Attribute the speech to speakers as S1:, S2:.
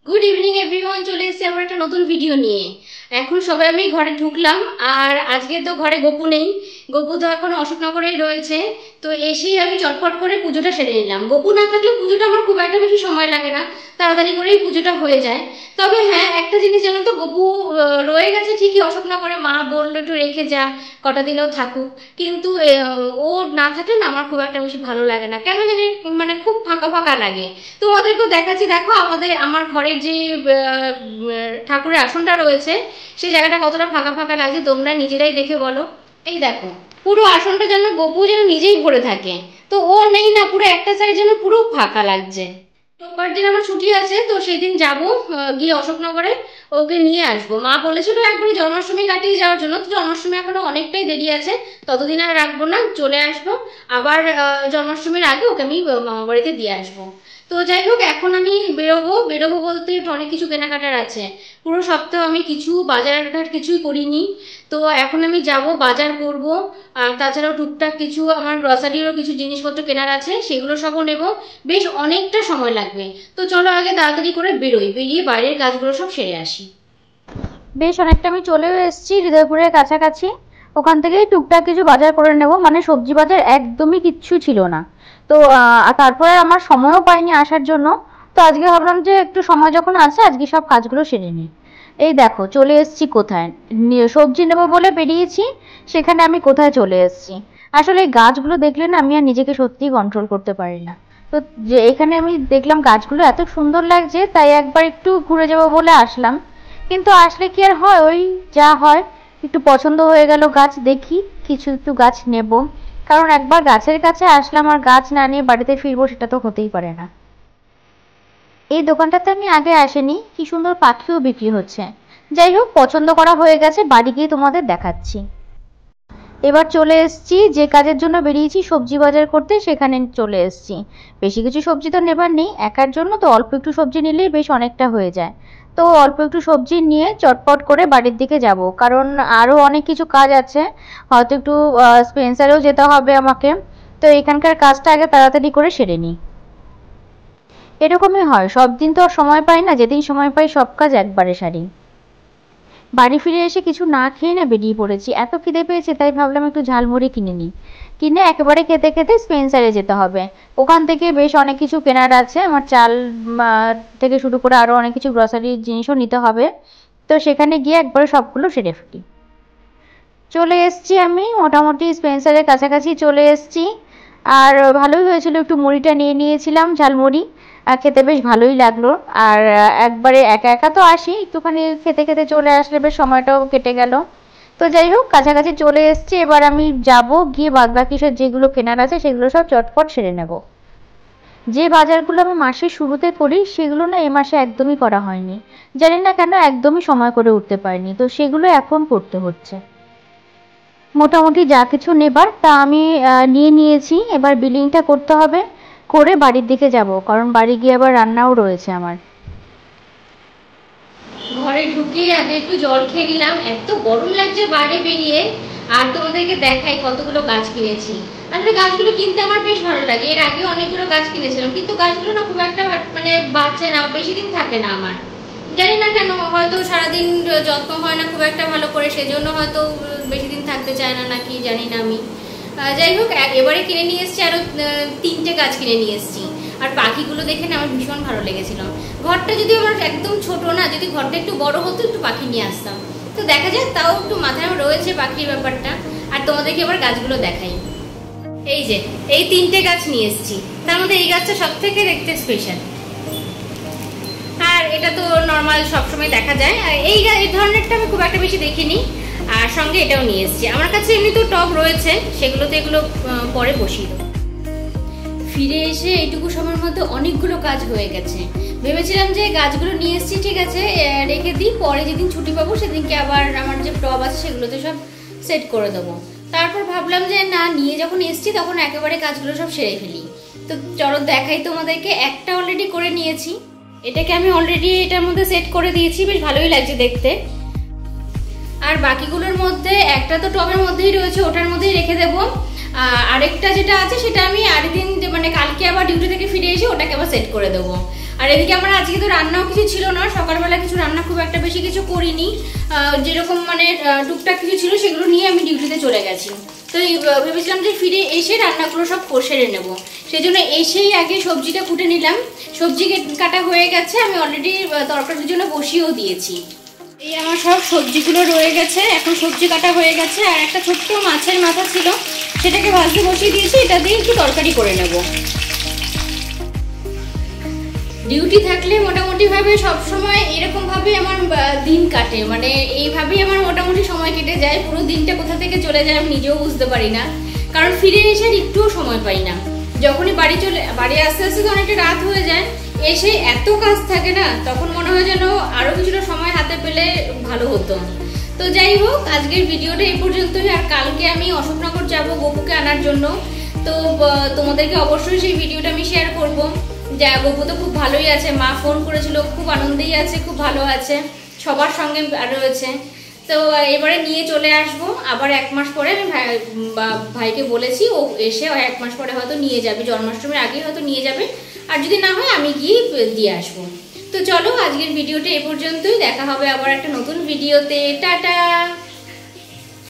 S1: Good evening everyone, চলে এসেছি আমার একটা নতুন ভিডিও নিয়ে। এখন সবাই আমি ঘরে ঢুকলাম, আর আজকে তো ঘরে গপু নেই। গপু তো এখন অশোকনগরেই রয়েছে। তো এসেই আমি চটপট করে পুজোটা সেরে নিলাম। গপু না থাকলে পুজোটা আমার খুব একটা বেশি সময় লাগে না, তাড়াতাড়ি করেই পুজোটা হয়ে যায়। তবে হ্যাঁ, একটা জিনিস জানো তো, গপু রয়ে গেছে ঠিকই অশোকনগরে, মা বললো একটু রেখে যা, কটা দিনও থাকুক। কিন্তু ও না থাকলে না আমার খুব একটা বেশি ভালো লাগে না, কেন জানি মানে খুব ফাঁকা ফাঁকা লাগে। তোমাদেরকেও দেখাচ্ছি, দেখো আমার ঘরের যে ঠাকুরের আসনটা রয়েছে সেই জায়গাটা কতটা ফাঁকা ফাঁকা লাগছে, তোমরা নিজেরাই দেখে বলো। এই দেখো, পুরো আসনটা যেন গপু যেন নিজেই ভরে থাকে। তো ও নেই না, পুরো একটা সাইড যেন পুরো ফাঁকা লাগছে। রোববার দিন আমার ছুটি আছে, তো সেই দিন যাবো, গিয়ে অশোকনগরে ওকে নিয়ে আসবো। মা বলেছিল একবারে জন্মাষ্টমী কাটিয়ে যাওয়ার জন্য, তো জন্মাষ্টমী এখনো অনেকটাই দেরি আছে, ততদিন আর রাখবো না, চলে আসবো আবার। জন্মাষ্টমীর আগে ওকে আমি মামা বাড়িতে দিয়ে আসবো। তো যাই হোক, এখন আমি বেরোবো বলতে অনেক কিছু কেনাকাটার আছে। পুরো সপ্তাহ আমি কিছু বাজারঘাট কিছুই করিনি। তো এখন আমি যাব, বাজার করব। আর তাছাড়াও টুকটাক কিছু আমার গ্রসারিরও কিছু জিনিসপত্র কেনার আছে, সেগুলো সবও নেব। বেশ অনেকটা সময় লাগবে। তো চলো আগে তাড়াতাড়ি করে বেরোই, বেরিয়ে বাইরের কাজগুলো সব সেরে আসি।
S2: বেশ অনেকটা আমি চলেও এসেছি হৃদয়পুরের কাছাকাছি। ওখান থেকেই টুকটাক কিছু বাজার করে নেব, মানে সবজি বাজার একদমই কিচ্ছু ছিল না। তো তারপরে আমার সময়ও পাইনি আসার জন্য। তো আজকে ভাবলাম যে একটু সময় যখন আছে আজকে সব কাজগুলো সেরে নিই। এই দেখো চলে এসেছি কোথায়, সবজি নেব বলে বেরিয়েছি, সেখানে আমি কোথায় চলে এসেছি। আসলে এই গাছগুলো দেখলে না আমি আর নিজেকে সত্যিই কন্ট্রোল করতে পারি না। তো যে এখানে আমি দেখলাম গাছগুলো এত সুন্দর লাগছে, তাই একবার একটু ঘুরে যাবো বলে আসলাম। কিন্তু আসলে কি আর হয়, ওই যা হয়, একটু পছন্দ হয়ে গেল গাছ, দেখি কিছু একটু গাছ নেব। কারণ একবার গাছের কাছে আসলাম আর গাছ না নিয়ে বাড়িতে ফিরবো, সেটা তো হতেই পারে না। এই দোকানটাতে আমি আগে আসিনি, কি সুন্দর পাখিও বিক্রি হচ্ছে। যাই হোক, পছন্দ করা হয়ে গেছে, বাড়ি গিয়ে তোমাদের দেখাচ্ছি। এবার চলে এসেছি যে কাজের জন্য বেরিয়েছি সবজি বাজার করতে, সেখানে চলে এসেছি। বেশি কিছু সবজি তো নেবার নেই, একার জন্য তো অল্প একটু সবজি নিলেই বেশ অনেকটা হয়ে যায়। তো অল্প একটু সবজি নিয়ে চটপট করে বাড়ির দিকে যাব, কারণ আরও অনেক কিছু কাজ আছে। হয়তো একটু স্পেন্সারেও যেতে হবে আমাকে। তো এখানকার কাজটা আগে তাড়াতাড়ি করে সেরে নিই। এরকমই হয়, সব দিন তো আর সময় পাই না, যেদিন সময় পাই সব কাজ একবারে সারি। বাড়ি ফিরে এসে কিছু না খেয়ে না বেরিয়ে পড়েছি, এত খিদে পেয়েছে তাই ভাবলাম একটু ঝালমুড়ি কিনে নিই। কিনে একেবারে খেতে খেতে স্পেন্সারে যেতে হবে। ওখান থেকে বেশ অনেক কিছু কেনার আছে আমার, চাল থেকে শুরু করে আরও অনেক কিছু গ্রসারির জিনিসও নিতে হবে। তো সেখানে গিয়ে একবারে সবগুলো সেরে ফেলি। চলে এসছি আমি মোটামুটি স্পেন্সারের কাছাকাছি চলে এসছি। আর ভালোই হয়েছিল, একটু মুড়িটা নিয়ে নিয়েছিলাম, ঝালমুড়ি। খেতে বেশ ভালোই লাগলো। আর একবারে একা একা তো আসি, একটুখানি খেতে খেতে চলে আসলে বেশ সময়টাও কেটে গেল। তো যাই হোক, কাছাকাছি চলে এসছি, এবার আমি যাব, গিয়ে বাদবাকি সব যেগুলো কেনার আছে সেগুলো সব চটপট সেরে নেব। যে বাজারগুলো আমি মাসের শুরুতে করি সেগুলো না এ মাসে একদমই করা হয়নি। জানি না কেন একদমই সময় করে উঠতে পারিনি, তো সেগুলো এখন করতে হচ্ছে। মোটামুটি যা কিছু নেবার তা আমি নিয়ে নিয়েছি, এবার বিলিংটা করতে হবে, করে বাড়ির দিকে যাব, কারণ বাড়ি গিয়ে আবার রান্নাও রয়েছে আমার।
S1: ঘরে ঢুকিয়ে আগে একটু জল খেয়ে নিলাম, এত গরম লাগছে বাইরে বেরিয়ে। আর তোমাদেরকে দেখাই কতগুলো গাছ কিনেছি। আসলে গাছগুলো কিনতে আমার বেশ ভালো লাগে, এর আগে অনেকগুলো গাছ কিনেছিলাম, কিন্তু গাছগুলো না খুব একটা মানে বাঁচে না, বেশি দিন থাকে না আমার। জানি না কেন, হয়তো সারাদিন যত্ন হয় না খুব একটা ভালো করে, সেজন্য হয়তো বেশি দিন থাকতে চায় না নাকি জানি না আমি। যাই হোক, এবারে কিনে নিয়ে এসেছি আরো 3টে গাছ কিনে নিয়ে এসেছি। আর পাখিগুলো দেখে না আমার ভীষণ ভালো লেগেছিল। ঘরটা যদি আমার একদম ছোট না, যদি ঘরটা একটু বড় হতো একটু পাখি নিয়ে আসতাম। তো দেখা যাক, তাও একটু মাথায় রয়েছে পাখির ব্যাপারটা। আর তোমাদেরকে এবার গাছগুলো দেখাই। এই যে এই 3টে গাছ নিয়ে এসেছি, তার মধ্যে এই গাছটা সব থেকে দেখতে স্পেশাল। আর এটা তো নর্মাল সবসময় দেখা যায়, আর এই ধরনেরটা আমি খুব একটা বেশি দেখিনি। আর সঙ্গে এটাও নিয়ে এসেছি, আমার কাছে এমনি তো টব রয়েছে, সেগুলোতে এগুলো পরে বসিয়ে দেবো। ফিরে এসে এইটুকু সময়ের মধ্যে অনেকগুলো কাজ হয়ে গেছে। ভেবেছিলাম যে গাছগুলো নিয়ে এসেছি ঠিক আছে, রেখে দিই, পরে যেদিন ছুটি পাবো সেদিনকে আবার আমার যে টব আছে সেগুলোতে সব সেট করে দেবো। তারপর ভাবলাম যে না, নিয়ে যখন এসেছি তখন একেবারে কাজগুলো সব সেরে ফেলি। তো চলো দেখাই তোমাদেরকে, একটা অলরেডি করে নিয়েছি, এটাকে আমি অলরেডি এটার মধ্যে সেট করে দিয়েছি, বেশ ভালোই লাগছে দেখতে। আর বাকিগুলোর মধ্যে একটা তো টবের মধ্যেই রয়েছে, ওটার মধ্যেই রেখে দেবো। আরেকটা যেটা আছে সেটা আমি আরেকদিন মানে কালকে আবার ডিউটি থেকে ফিরে এসে ওটাকে আবার সেট করে দেবো। আর এদিকে আমার আজকে তো রান্নাও কিছু কিছু ছিল না, সকালবেলা কিছু রান্না খুব একটা বেশি কিছু করিনি, যেরকম মানে টুকটাক কিছু ছিল সেগুলো নিয়ে আমি ডিউটিতে চলে গেছি। তো ভেবেছিলাম যে ফিরে এসে রান্নাগুলো সব সেরে নেব, সেই জন্য এসেই আগে সবজিটা কুটে নিলাম। সবজি কাটা হয়ে গেছে, আমি অলরেডি তরকারির জন্য বসিয়েও দিয়েছি। এই আমার সব সবজিগুলো রয়ে গেছে, এখন সবজি কাটা হয়ে গেছে। আর একটা ছোট্ট মাছের মাথা ছিল, সেটাকে ভাজতে বসিয়ে দিয়েছি, এটা দিয়ে একটু তরকারি করে নেব। ডিউটি থাকলে মোটামুটিভাবে সবসময় এরকমভাবে আমার দিন কাটে, মানে এইভাবেই আমার মোটামুটি সময় কেটে যায়। পুরো দিনটা কোথা থেকে চলে যায় আমি নিজেও বুঝতে পারি না, কারণ ফিরে এসে একটুও সময় পাই না। যখনই বাড়ি আস্তে আস্তে তো অনেকটা রাত হয়ে যায়, এসে এত কাজ থাকে না, তখন মনে হয় যেন আরও কিছুটা সময় হাতে পেলে ভালো হতো। তো যাই হোক, আজকের ভিডিওটা এই পর্যন্তই। আর কালকে আমি অশোকনগর যাব গপুকে আনার জন্য, তো তোমাদেরকে অবশ্যই সেই ভিডিওটা আমি শেয়ার করব। যা গপু তো খুব ভালোই আছে, মা ফোন করেছিল, খুব আনন্দেই আছে, খুব ভালো আছে, সবার সঙ্গে রয়েছে। তো এবারে নিয়ে চলে আসব আবার 1 মাস পরে। আমি ভাইকে বলেছি, ও এসে 1 মাস পরে হয়তো নিয়ে যাবে, জন্মাষ্টমীর আগেই হয়তো নিয়ে যাবে, আর যদি না হয় আমি গিয়ে দিয়ে আসবো। তো চলো, আজকের ভিডিওটা এ পর্যন্তই, দেখা হবে আবার একটা নতুন ভিডিওতে। টাটা।